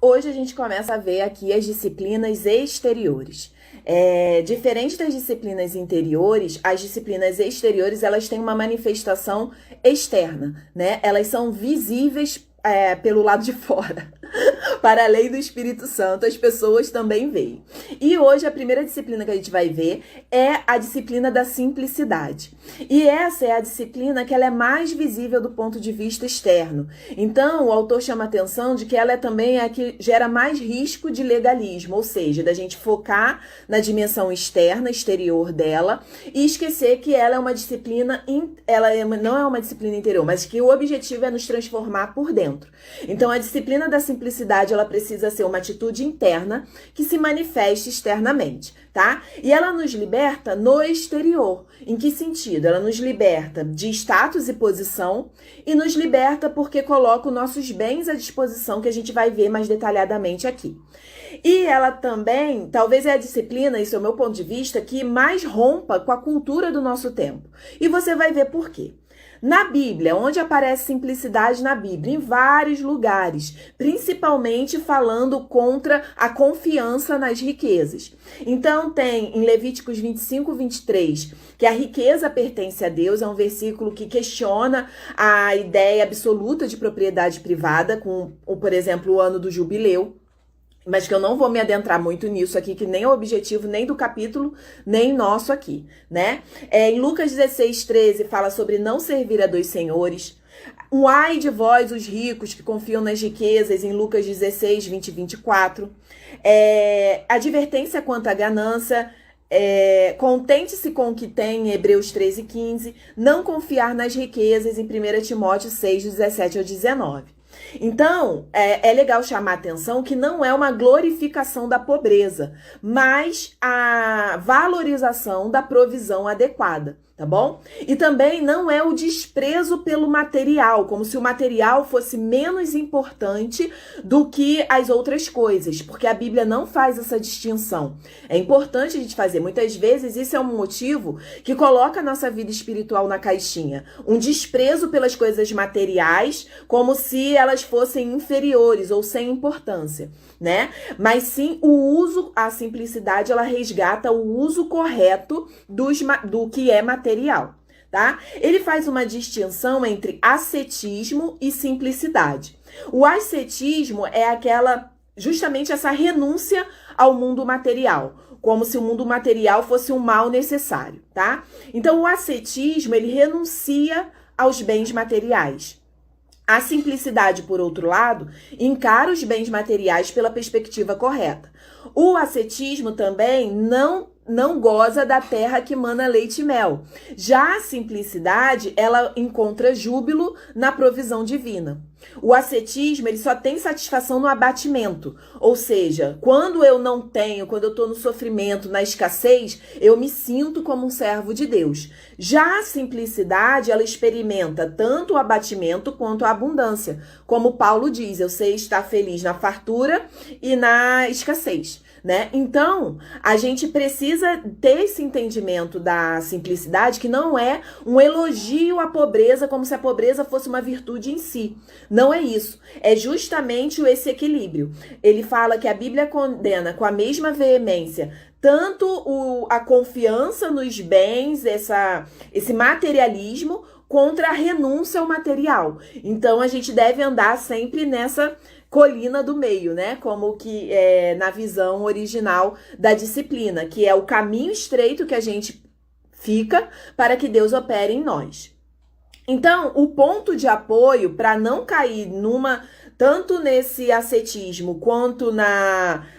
Hoje a gente começa a ver aqui as disciplinas exteriores. Diferente das disciplinas interiores, as disciplinas exteriores elas têm uma manifestação externa, né? Elas são visíveis pelo lado de fora. Para além do Espírito Santo, as pessoas também veem. E hoje a primeira disciplina que a gente vai ver é a disciplina da simplicidade. E essa é a disciplina que ela é mais visível do ponto de vista externo. Então, o autor chama a atenção de que ela também é a que gera mais risco de legalismo, ou seja, da gente focar na dimensão externa, exterior dela, e esquecer que ela é uma disciplina, não é uma disciplina interior, mas que o objetivo é nos transformar por dentro. Então, a disciplina da simplicidade, ela precisa ser uma atitude interna que se manifeste externamente, tá? E ela nos liberta no exterior. Em que sentido? Ela nos liberta de status e posição e nos liberta porque coloca os nossos bens à disposição, que a gente vai ver mais detalhadamente aqui. E ela também, talvez é a disciplina, isso é o meu ponto de vista, que mais rompa com a cultura do nosso tempo. E você vai ver por quê. Na Bíblia, onde aparece simplicidade na Bíblia? Em vários lugares, principalmente falando contra a confiança nas riquezas. Então tem em Levíticos 25, 23, que a riqueza pertence a Deus, é um versículo que questiona a ideia absoluta de propriedade privada, com, por exemplo, o ano do jubileu. Mas que eu não vou me adentrar muito nisso aqui, que nem é o objetivo nem do capítulo, nem nosso aqui, né? Em Lucas 16, 13, fala sobre não servir a dois senhores. Um ai de vós, os ricos, que confiam nas riquezas, em Lucas 16, 20 e 24. Advertência quanto à ganância. Contente-se com o que tem, em Hebreus 13, 15. Não confiar nas riquezas, em 1 Timóteo 6, 17 ao 19. Então, é legal chamar a atenção que não é uma glorificação da pobreza, mas a valorização da provisão adequada, tá bom? E também não é o desprezo pelo material, como se o material fosse menos importante do que as outras coisas, porque a Bíblia não faz essa distinção. É importante a gente fazer. Muitas vezes isso é um motivo que coloca a nossa vida espiritual na caixinha. Um desprezo pelas coisas materiais, como se elas fossem inferiores ou sem importância, né? Mas sim, a simplicidade, ela resgata o uso correto do que é material, tá? Ele faz uma distinção entre ascetismo e simplicidade. O ascetismo é justamente essa renúncia ao mundo material, como se o mundo material fosse um mal necessário, tá? Então, o ascetismo, ele renuncia aos bens materiais. A simplicidade, por outro lado, encara os bens materiais pela perspectiva correta. O ascetismo também não goza da terra que mana leite e mel. Já a simplicidade, ela encontra júbilo na provisão divina. O ascetismo, ele só tem satisfação no abatimento. Ou seja, quando eu não tenho, quando eu estou no sofrimento, na escassez, eu me sinto como um servo de Deus. Já a simplicidade, ela experimenta tanto o abatimento quanto a abundância. Como Paulo diz, eu sei estar feliz na fartura e na escassez, né? Então, a gente precisa ter esse entendimento da simplicidade, que não é um elogio à pobreza, como se a pobreza fosse uma virtude em si. Não é isso. É justamente esse equilíbrio. Ele fala que a Bíblia condena com a mesma veemência tanto a confiança nos bens, esse materialismo, contra a renúncia ao material. Então, a gente deve andar sempre nessa colina do meio, né? Como que é na visão original da disciplina, que é o caminho estreito que a gente fica para que Deus opere em nós. Então, o ponto de apoio para não cair tanto nesse ascetismo quanto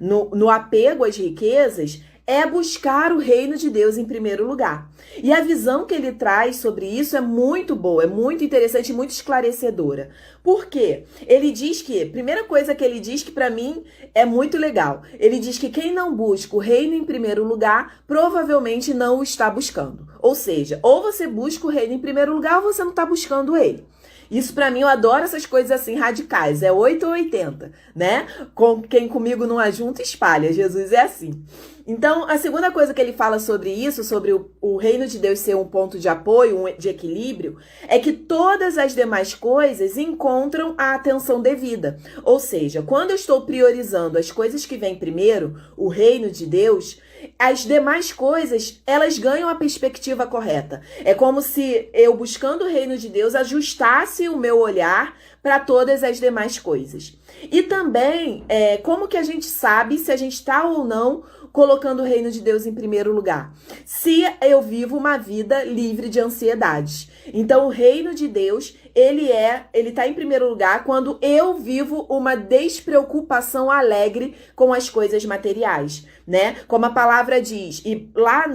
no apego às riquezas é buscar o reino de Deus em primeiro lugar. E a visão que ele traz sobre isso é muito boa, é muito interessante e muito esclarecedora. Por quê? Ele diz que, primeira coisa que ele diz que para mim é muito legal, ele diz que quem não busca o reino em primeiro lugar, provavelmente não o está buscando. Ou seja, ou você busca o reino em primeiro lugar ou você não está buscando ele. Isso pra mim, eu adoro essas coisas assim radicais. É 8 ou 80, né? Com quem comigo não ajunta, espalha. Jesus é assim. Então, a segunda coisa que ele fala sobre isso, sobre o reino de Deus ser um ponto de apoio, de equilíbrio, é que todas as demais coisas encontram a atenção devida. Ou seja, quando eu estou priorizando as coisas que vêm primeiro, o reino de Deus, as demais coisas, elas ganham a perspectiva correta. É como se eu, buscando o reino de Deus, ajustasse o meu olhar para todas as demais coisas. E também, como que a gente sabe se a gente está ou não colocando o reino de Deus em primeiro lugar? Se eu vivo uma vida livre de ansiedades. Então, o reino de Deus, ele tá em primeiro lugar quando eu vivo uma despreocupação alegre com as coisas materiais, né? Como a palavra diz, e lá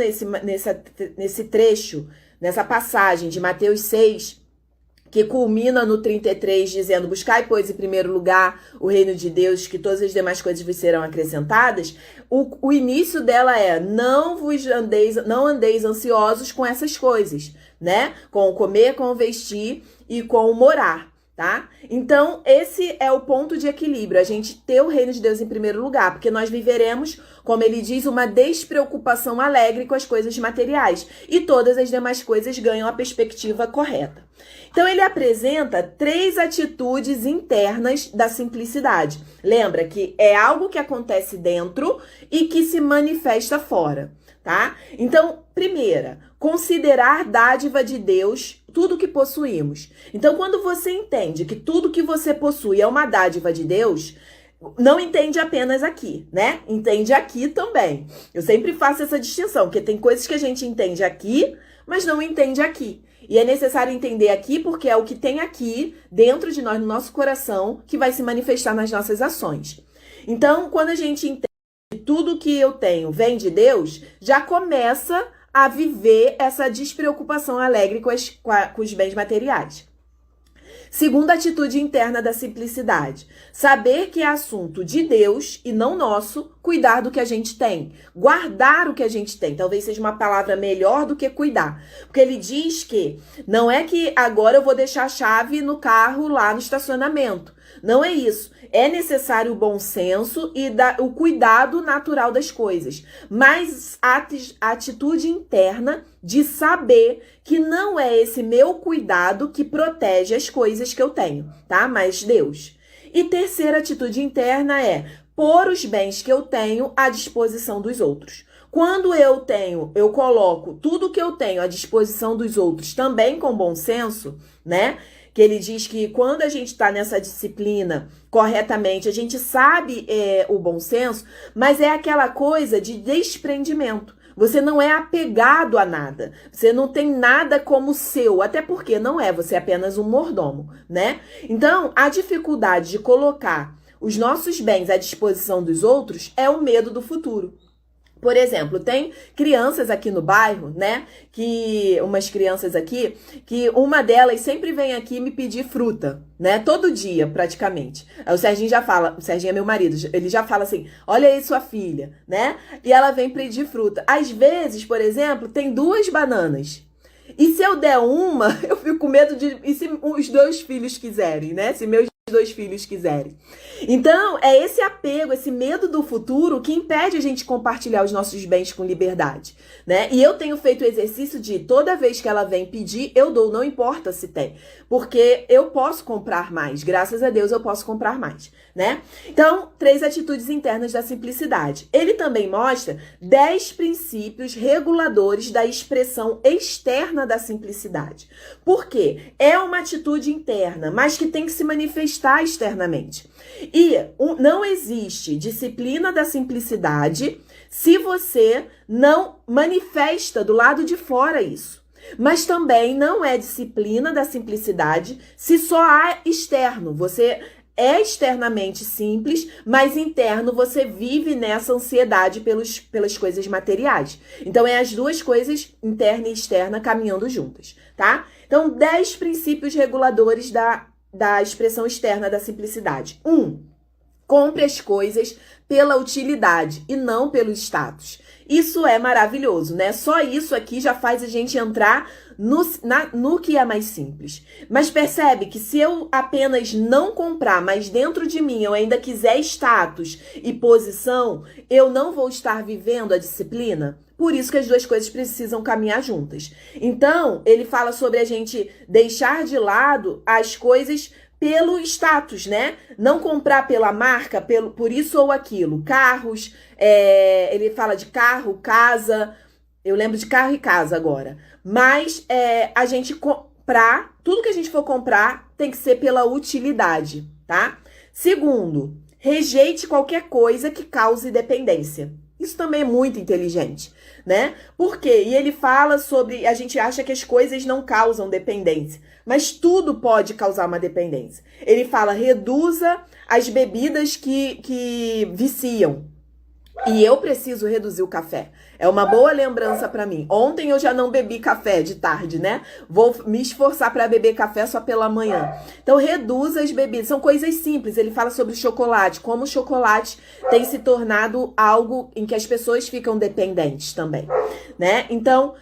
nesse trecho, nessa passagem de Mateus 6, que culmina no 33, dizendo: buscai, pois, em primeiro lugar o reino de Deus, que todas as demais coisas vos serão acrescentadas. O início dela é: não andeis ansiosos com essas coisas, né? Com o comer, com o vestir e com o morar, tá? Então, esse é o ponto de equilíbrio, a gente ter o reino de Deus em primeiro lugar, porque nós viveremos, como ele diz, uma despreocupação alegre com as coisas materiais, e todas as demais coisas ganham a perspectiva correta. Então, ele apresenta 3 atitudes internas da simplicidade. Lembra que é algo que acontece dentro e que se manifesta fora, tá? Então, primeira, considerar dádiva de Deus tudo que possuímos. Então, quando você entende que tudo que você possui é uma dádiva de Deus, não entende apenas aqui, né? Entende aqui também. Eu sempre faço essa distinção, porque tem coisas que a gente entende aqui, mas não entende aqui. E é necessário entender aqui porque é o que tem aqui dentro de nós, no nosso coração, que vai se manifestar nas nossas ações. Então, quando a gente entende que tudo que eu tenho vem de Deus, já começa a viver essa despreocupação alegre com os bens materiais. Segunda atitude interna da simplicidade: saber que é assunto de Deus e não nosso cuidar do que a gente tem, guardar o que a gente tem. Talvez seja uma palavra melhor do que cuidar, porque ele diz que não é que agora eu vou deixar a chave no carro lá no estacionamento. Não é isso. É necessário o bom senso e o cuidado natural das coisas, mas a atitude interna de saber que não é esse meu cuidado que protege as coisas que eu tenho, tá? Mas Deus. E terceira atitude interna é pôr os bens que eu tenho à disposição dos outros. Quando eu coloco tudo que eu tenho à disposição dos outros também com bom senso, né? Que ele diz que quando a gente está nessa disciplina corretamente, a gente sabe o bom senso, mas é aquela coisa de desprendimento. Você não é apegado a nada. Você não tem nada como seu, até porque não é, você é apenas um mordomo, né? Então, a dificuldade de colocar os nossos bens à disposição dos outros é o medo do futuro. Por exemplo, tem crianças aqui no bairro, né, umas crianças aqui, que uma delas sempre vem aqui me pedir fruta, né, todo dia praticamente. Aí o Serginho já fala, o Serginho é meu marido, ele já fala assim: olha aí sua filha, né, e ela vem pedir fruta. Às vezes, por exemplo, tem 2 bananas. E se eu der uma, eu fico com medo e se os 2 filhos quiserem, né, se meus 2 filhos quiserem. Então, é esse apego, esse medo do futuro que impede a gente compartilhar os nossos bens com liberdade, né? E eu tenho feito o exercício de toda vez que ela vem pedir, eu dou, não importa se tem, porque eu posso comprar mais, graças a Deus eu posso comprar mais, né? Então, 3 atitudes internas da simplicidade. Ele também mostra 10 princípios reguladores da expressão externa da simplicidade. Por quê? É uma atitude interna, mas que tem que se manifestar externamente. E não existe disciplina da simplicidade se você não manifesta do lado de fora isso. Mas também não é disciplina da simplicidade se só há externo. Você é externamente simples, mas interno você vive nessa ansiedade pelas coisas materiais. Então, é as 2 coisas, interna e externa, caminhando juntas, tá? Então, 10 princípios reguladores da expressão externa da simplicidade. 1. Compre as coisas pela utilidade e não pelo status. Isso é maravilhoso, né? Só isso aqui já faz a gente entrar no que é mais simples. Mas percebe que se eu apenas não comprar, mas dentro de mim eu ainda quiser status e posição, eu não vou estar vivendo a disciplina? Por isso que as duas coisas precisam caminhar juntas. Então, ele fala sobre a gente deixar de lado as coisas pelo status, né? Não comprar pela marca, por isso ou aquilo. Carros, ele fala de carro, casa. Eu lembro de carro e casa agora. Mas a gente comprar, tudo que a gente for comprar tem que ser pela utilidade, tá? Segundo, rejeite qualquer coisa que cause dependência. Isso também é muito inteligente, né? Por quê? E ele fala sobre, a gente acha que as coisas não causam dependência, mas tudo pode causar uma dependência. Ele fala, reduza as bebidas que viciam. E eu preciso reduzir o café. É uma boa lembrança pra mim. Ontem eu já não bebi café de tarde, né? Vou me esforçar pra beber café só pela manhã. Então, reduza as bebidas. São coisas simples. Ele fala sobre chocolate, como o chocolate tem se tornado algo em que as pessoas ficam dependentes também, né? Então,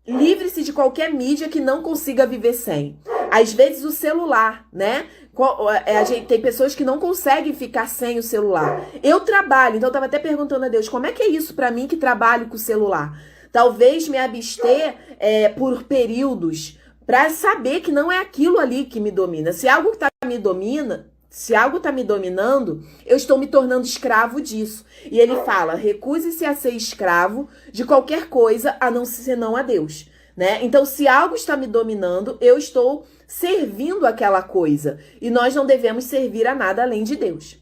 livre-se de qualquer mídia que não consiga viver sem. Às vezes o celular, né? Tem pessoas que não conseguem ficar sem o celular. Eu trabalho, então eu tava até perguntando a Deus, como é que é isso pra mim que trabalho com o celular? Talvez me abster por períodos pra saber que não é aquilo ali que me domina. Se algo tá me dominando, eu estou me tornando escravo disso. E ele fala, recuse-se a ser escravo de qualquer coisa a não ser não a Deus, né? Então, se algo está me dominando, eu estou servindo aquela coisa. E nós não devemos servir a nada além de Deus.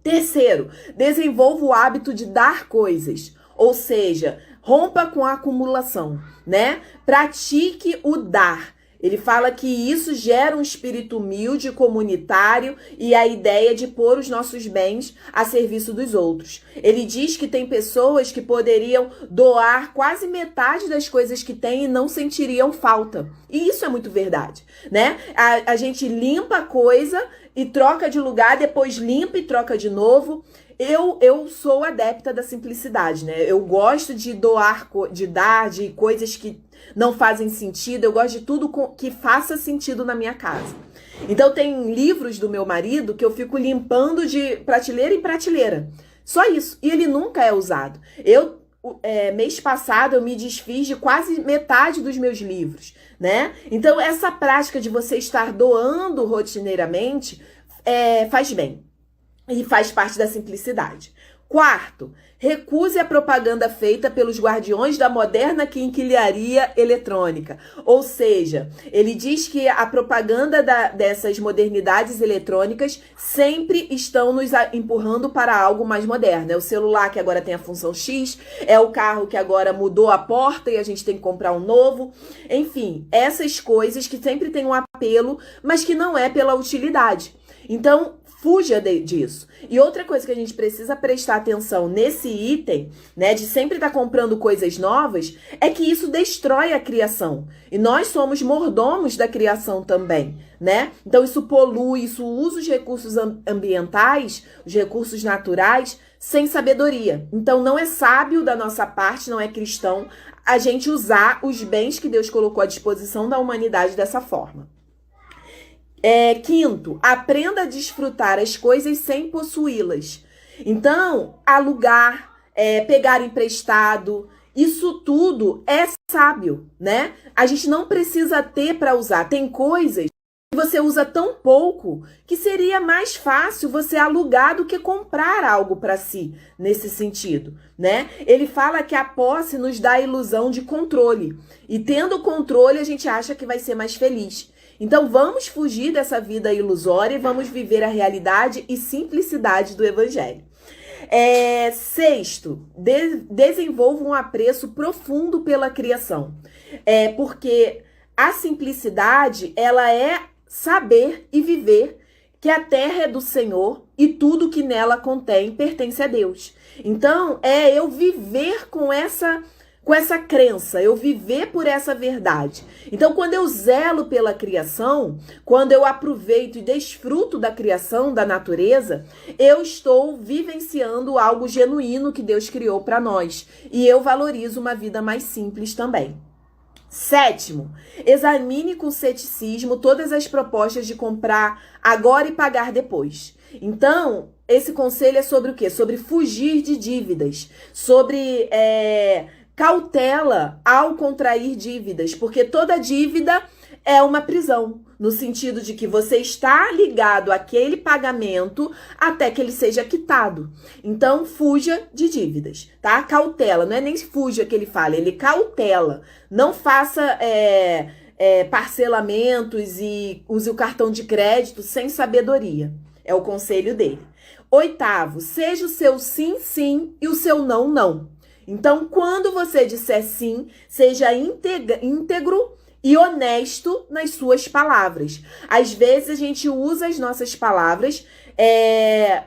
Terceiro, desenvolva o hábito de dar coisas. Ou seja, rompa com a acumulação, né? Pratique o dar. Ele fala que isso gera um espírito humilde, comunitário e a ideia de pôr os nossos bens a serviço dos outros. Ele diz que tem pessoas que poderiam doar quase metade das coisas que têm e não sentiriam falta. E isso é muito verdade, né? A gente limpa a coisa e troca de lugar, depois limpa e troca de novo. Eu sou adepta da simplicidade, né? Eu gosto de doar, de dar, de coisas que não fazem sentido. Eu gosto de tudo que faça sentido na minha casa. Então tem livros do meu marido que eu fico limpando de prateleira em prateleira. Só isso. E ele nunca é usado. Mês passado eu me desfiz de quase metade dos meus livros, né? Então essa prática de você estar doando rotineiramente faz bem. E faz parte da simplicidade. Quarto, recuse a propaganda feita pelos guardiões da moderna quinquilharia eletrônica. Ou seja, ele diz que a propaganda dessas modernidades eletrônicas sempre estão nos empurrando para algo mais moderno. É o celular que agora tem a função X, é o carro que agora mudou a porta e a gente tem que comprar um novo. Enfim, essas coisas que sempre têm um apelo, mas que não é pela utilidade. Então, fuja disso. E outra coisa que a gente precisa prestar atenção nesse item, né, de sempre estar comprando coisas novas, é que isso destrói a criação. E nós somos mordomos da criação também, né? Então isso polui, isso usa os recursos ambientais, os recursos naturais, sem sabedoria. Então não é sábio da nossa parte, não é cristão, a gente usar os bens que Deus colocou à disposição da humanidade dessa forma. Quinto, aprenda a desfrutar as coisas sem possuí-las. Então, alugar, pegar emprestado, isso tudo é sábio, né? A gente não precisa ter para usar. Tem coisas que você usa tão pouco que seria mais fácil você alugar do que comprar algo para si, nesse sentido, né? Ele fala que a posse nos dá a ilusão de controle. E tendo controle, a gente acha que vai ser mais feliz. Então, vamos fugir dessa vida ilusória e vamos viver a realidade e simplicidade do Evangelho. Sexto, desenvolva um apreço profundo pela criação. Porque a simplicidade, ela é saber e viver que a terra é do Senhor e tudo que nela contém pertence a Deus. Então, eu viver com essa crença, eu viver por essa verdade. Então, quando eu zelo pela criação, quando eu aproveito e desfruto da criação, da natureza, eu estou vivenciando algo genuíno que Deus criou para nós. E eu valorizo uma vida mais simples também. Sétimo, examine com ceticismo todas as propostas de comprar agora e pagar depois. Então, esse conselho é sobre o quê? Sobre fugir de dívidas, sobre cautela ao contrair dívidas, porque toda dívida é uma prisão, no sentido de que você está ligado àquele pagamento até que ele seja quitado. Então, fuja de dívidas, tá? Cautela, não é nem fuja que ele fala, ele cautela. Não faça parcelamentos e use o cartão de crédito sem sabedoria. É o conselho dele. Oitavo, seja o seu sim, sim e o seu não, não. Então, quando você disser sim, seja íntegro e honesto nas suas palavras. Às vezes a gente usa as nossas palavras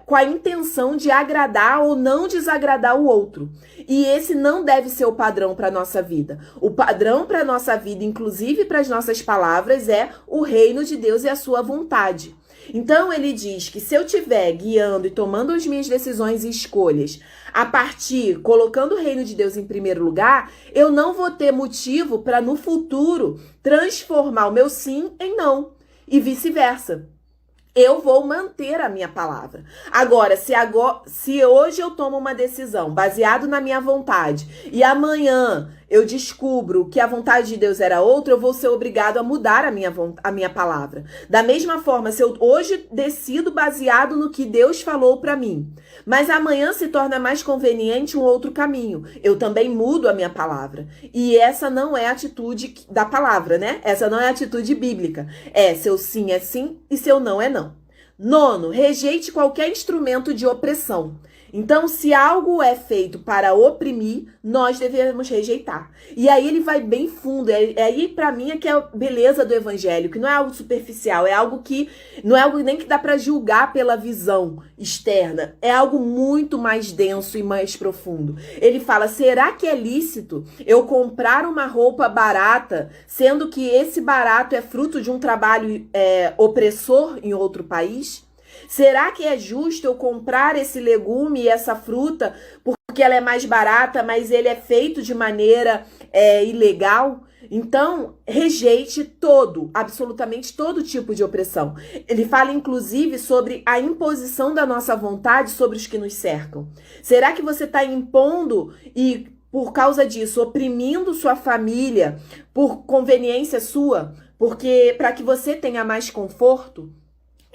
com a intenção de agradar ou não desagradar o outro. E esse não deve ser o padrão para a nossa vida. O padrão para a nossa vida, inclusive para as nossas palavras, é o reino de Deus e a sua vontade. Então ele diz que se eu estiver guiando e tomando as minhas decisões e escolhas a partir, colocando o reino de Deus em primeiro lugar, eu não vou ter motivo para no futuro transformar o meu sim em não e vice-versa. Eu vou manter a minha palavra. Agora, se hoje eu tomo uma decisão baseado na minha vontade e amanhã eu descubro que a vontade de Deus era outra, eu vou ser obrigado a mudar a minha palavra. Da mesma forma, se eu hoje decido baseado no que Deus falou para mim, mas amanhã se torna mais conveniente um outro caminho, eu também mudo a minha palavra. E essa não é a atitude da palavra, né? Essa não é a atitude bíblica. Seu sim é sim e seu não é não. Nono, rejeite qualquer instrumento de opressão. Então, se algo é feito para oprimir, nós devemos rejeitar. E aí ele vai bem fundo. Aí, para mim, é que é a beleza do evangelho, que não é algo superficial, é algo que não é algo nem que dá para julgar pela visão externa. É algo muito mais denso e mais profundo. Ele fala, será que é lícito eu comprar uma roupa barata, sendo que esse barato é fruto de um trabalho opressor em outro país? Será que é justo eu comprar esse legume e essa fruta porque ela é mais barata, mas ele é feito de maneira ilegal? Então, rejeite absolutamente todo tipo de opressão. Ele fala, inclusive, sobre a imposição da nossa vontade sobre os que nos cercam. Será que você está impondo e, por causa disso, oprimindo sua família por conveniência sua? Porque para que você tenha mais conforto?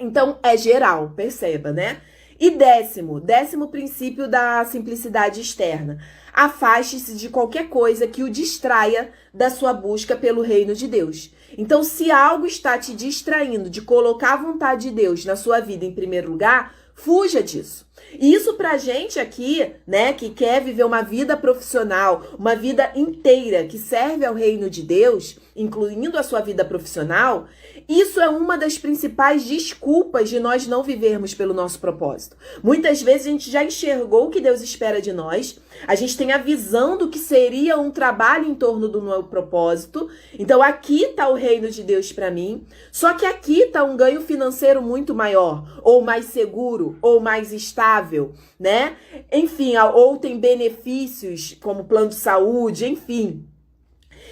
Então, é geral, perceba, né? E décimo princípio da simplicidade externa. Afaste-se de qualquer coisa que o distraia da sua busca pelo reino de Deus. Então, se algo está te distraindo de colocar a vontade de Deus na sua vida em primeiro lugar, fuja disso. E isso pra gente aqui, né, que quer viver uma vida profissional, uma vida inteira que serve ao reino de Deus, incluindo a sua vida profissional, isso é uma das principais desculpas de nós não vivermos pelo nosso propósito. Muitas vezes a gente já enxergou o que Deus espera de nós, a gente tem a visão do que seria um trabalho em torno do meu propósito, então aqui tá o reino de Deus pra mim, só que aqui tá um ganho financeiro muito maior, ou mais seguro, ou mais estável, né? Enfim, ou tem benefícios como plano de saúde, enfim.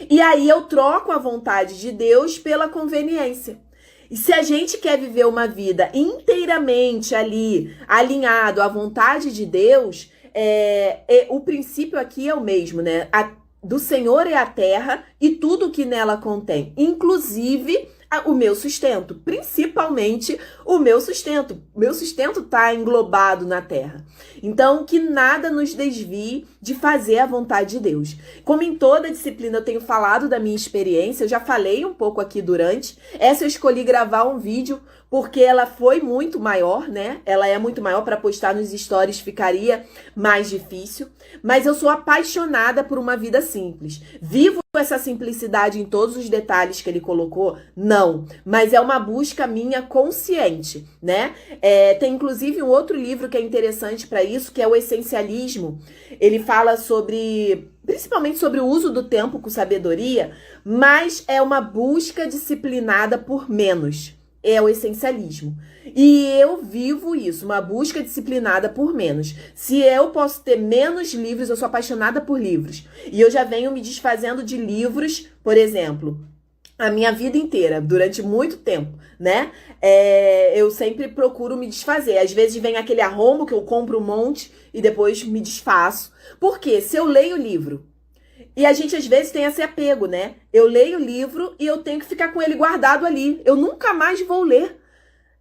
E aí eu troco a vontade de Deus pela conveniência. E se a gente quer viver uma vida inteiramente ali, alinhado à vontade de Deus, o princípio aqui é o mesmo, né? Do Senhor é a terra e tudo que nela contém, inclusive o meu sustento, principalmente o meu sustento. O meu sustento está englobado na terra. Então, que nada nos desvie de fazer a vontade de Deus. Como em toda disciplina eu tenho falado da minha experiência, eu já falei um pouco aqui durante. Essa eu escolhi gravar um vídeo porque ela foi muito maior, né? Ela é muito maior, para postar nos stories ficaria mais difícil. Mas eu sou apaixonada por uma vida simples. Vivo essa simplicidade em todos os detalhes que ele colocou? Não, mas é uma busca minha consciente, né? Tem inclusive um outro livro que é interessante para isso, que é o Essencialismo. Ele fala principalmente sobre o uso do tempo com sabedoria, mas é uma busca disciplinada por menos. é o essencialismo. E eu vivo isso, uma busca disciplinada por menos. Se eu posso ter menos livros, eu sou apaixonada por livros. E eu já venho me desfazendo de livros, por exemplo, a minha vida inteira, durante muito tempo, né? Eu sempre procuro me desfazer. Às vezes vem aquele arrombo que eu compro um monte e depois me desfaço. Por quê? Se eu leio o livro, e a gente às vezes tem esse apego, né? Eu leio o livro e eu tenho que ficar com ele guardado ali. Eu nunca mais vou ler.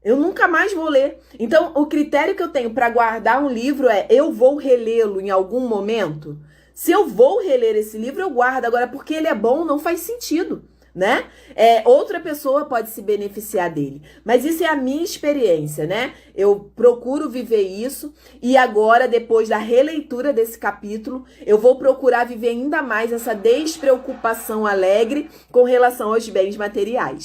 Eu nunca mais vou ler. Então, o critério que eu tenho para guardar um livro é: eu vou relê-lo em algum momento? Se eu vou reler esse livro, eu guardo. Agora, porque ele é bom, não faz sentido, né? Outra pessoa pode se beneficiar dele. Mas isso é a minha experiência, né? Eu procuro viver isso. E agora, depois da releitura desse capítulo, eu vou procurar viver ainda mais essa despreocupação alegre com relação aos bens materiais.